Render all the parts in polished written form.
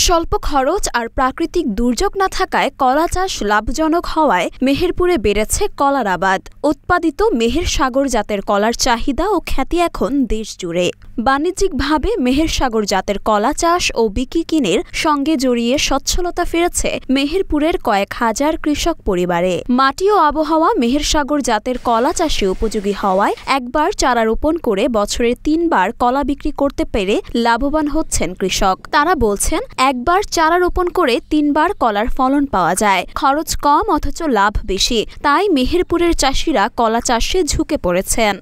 স্বল্প খরচ আর প্রাকৃতিক দুর্যোগ না থাকায় কলা চাষ লাভজনক হওয়ায় মেহেরপুরে বেড়েছে কলার আবাদ। উৎপাদিত মেহের সাগর জাতের কলার চাহিদা ও খ্যাতি এখন দেশ জুড়ে। বাণিজ্যিকভাবে মেহের সাগর জাতের কলা চাষ ও বিক্রির সঙ্গে জড়িয়ে সচ্ছলতা ফিরেছে মেহেরপুরের কয়েক হাজার কৃষক পরিবারে। মাটি ও আবহাওয়া মেহের সাগর জাতের কলা চাষে উপযোগী হওয়ায় একবার চারা রোপণ করে বছরে 3 বার কলা বিক্রি করতে পেরে লাভবান হচ্ছেন কৃষক। তারা বলছেন, একবার চারা রোপণ করে 3 বার কলার ফলন পাওয়া যায়। খরচ কম অথচ লাভ বেশি, তাই মেহেরপুরের চাষিরা কলা চাষে ঝুঁকে পড়েছেন।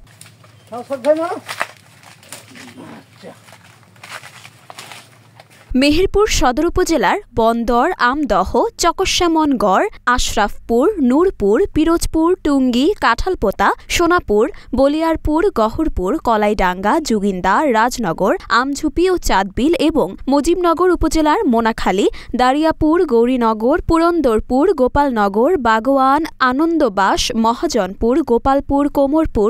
মেহেরপুর সদর উপজেলার বন্দর, আমদহ, চকশ্যামনগড়, আশরাফপুর, নূরপুর, পিরোজপুর, টুঙ্গি, কাঁঠালপোতা, সোনাপুর, বলিয়ারপুর, গহরপুর, কলাইডাঙ্গা, জুগিন্দা, রাজনগর, আমঝুপি ও চাঁদবিল এবং মুজিবনগর উপজেলার মোনাখালী, দারিয়াপুর, গৌরীনগর, পুরন্দরপুর, গোপালনগর, বাগোয়ান, আনন্দবাস, মহাজনপুর, গোপালপুর, কোমরপুর,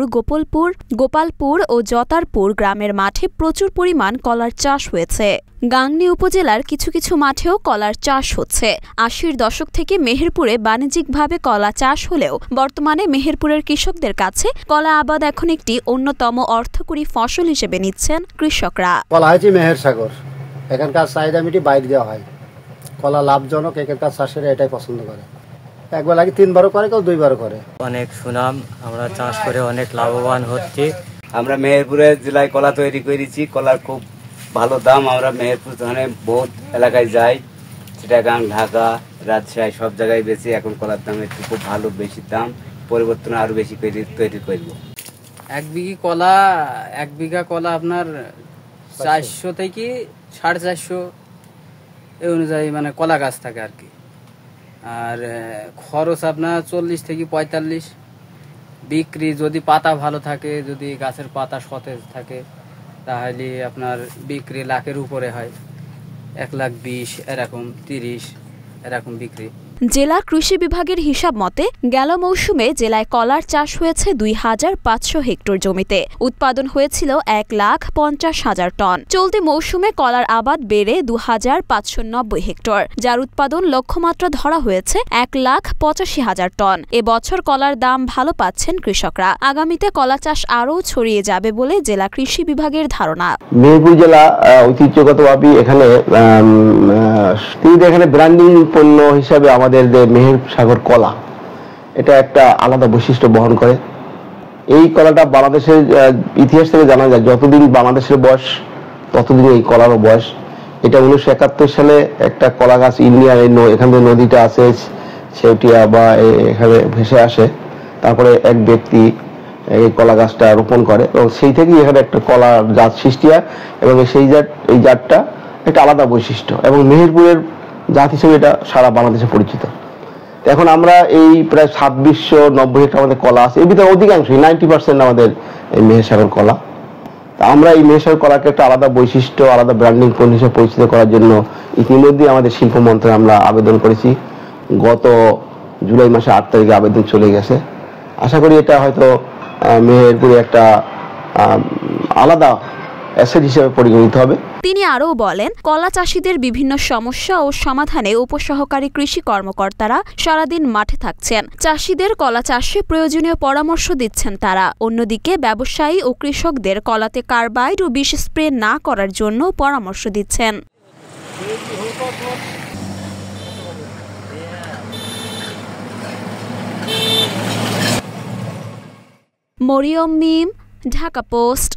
গোপালপুর ও জতারপুর গ্রামের মাঠে প্রচুর পরিমাণ কলার চাষ হয়েছে। গাংনী উপজেলার কিছু কিছু মাঠেও কলার চাষ হচ্ছে। 80-র দশক থেকে মেহেরপুরে বাণিজ্যিকভাবে কলা চাষ হলেও বর্তমানে মেহেরপুরের কৃষকদের কাছে কলা আবাদ এখন একটি অন্যতম অর্থকরী ফসল হিসেবে নিচ্ছেন কৃষকরা। কলা হচ্ছে মেহের সাগর, এখানকার চাহিদা মিটি বাইরে দেওয়া হয়। কলা লাভজনক, এখানকার চাষিরা এটাই পছন্দ করে। একবার লাগে 3 বারও করে, কেউ 2 বারও করে। অনেক সুনাম, আমরা চাষ করে অনেক লাভবান হচ্ছি। আমরা মেহেরপুরের জেলায় কলা তৈরি করেছি, কলার খুব ভালো দাম। আমরা মেহেরপুর থানে বহুত এলাকায় যাই, চিটাগাং, ঢাকা, রাজশাহী সব জায়গায় বেশি। এখন কলার দাম একটু খুব ভালো, বেশি দাম, পরিবর্তন আরো বেশি তৈরি করবো। 1 বিঘা কলা আপনার 400 থেকে 450 এই অনুযায়ী মানে কলা গাছ থাকে আর কি। আর খরচ আপনার 40 থেকে 45। বিক্রি যদি পাতা ভালো থাকে, যদি গাছের পাতা সতেজ থাকে, তাহলে আপনার বিক্রি লাখের উপরে হয়। 1,20,000 এরকম, 30 এরকম বিক্রি। জেলা কৃষি বিভাগের হিসাব মতে গেল মৌসুমে জেলায় কলার চাষ হয়েছে 2,500 হেক্টর জমিতে। উৎপাদন হয়েছিল 1,50,000 টন। চলতি মৌসুমে কলার আবাদ বেড়ে 2,590 হেক্টর, যার উৎপাদন লক্ষ্যমাত্রা ধরা হয়েছে 1,85,000 টন। এবছর কলার দাম ভালো পাচ্ছেন কৃষকরা। আগামীতে কলা চাষ আরও ছড়িয়ে যাবে বলে জেলা কৃষি বিভাগের ধারণা। মেহেরপুর জেলা ঐতিহ্যগতভাবে এখানে ব্র্যান্ডিং পণ্য হিসাবে আমাদের যে মেহের সাগর কলা, এটা একটা আলাদা বৈশিষ্ট্য বহন করে। এই কলাটা বাংলাদেশের ইতিহাস থেকে জানা যায়, যতদিন বাংলাদেশের বয়স ততদিন এই কলারও বয়স। এটা 1971 সালে একটা কলা গাছ ইন্ডিয়ার এখান থেকে নদীটা আছে সেউটিয়া বা এখানে ভেসে আসে। তারপরে এক ব্যক্তি এই কলা গাছটা রোপণ করে এবং সেই থেকেই এখানে একটা কলা জাত সৃষ্টি হয় এবং এই জাতটা একটা আলাদা বৈশিষ্ট্য এবং মেহেরপুরের জাত হিসেবে এটা সারা বাংলাদেশে পরিচিত। এখন আমরা এই প্রায় 2,690 হেক্টর আমাদের কলা আছে, এর ভিতরে অধিকাংশই 90% আমাদের এই মেহের সাগর কলা। তা আমরা এই মেহের সাগর কলাকে একটা আলাদা বৈশিষ্ট্য, আলাদা ব্র্যান্ডিং পণ্য হিসেবে পরিচিত করার জন্য ইতিমধ্যে আমাদের শিল্প মন্ত্রণালয়ে আমরা আবেদন করেছি। গত জুলাই মাসে 8 তারিখে আবেদন চলে গেছে। আশা করি এটা হয়তো মেহেরপুরে একটা আলাদা অ্যাসেট হিসেবে পরিগণিত হবে। তিনি আরও বলেন, কলা চাষিদের বিভিন্ন সমস্যা ও সমাধানে উপসহকারী কৃষি কর্মকর্তারা সারাদিন মাঠে থাকছেন। চাষিদের কলা চাষে প্রয়োজনীয় পরামর্শ দিচ্ছেন তারা। অন্যদিকে ব্যবসায়ী ও কৃষকদের কলাতে কার্বাইড ও বিষ স্প্রে না করার জন্য পরামর্শ দিচ্ছেন। মরিয়ম মিম, ঢাকা পোস্ট।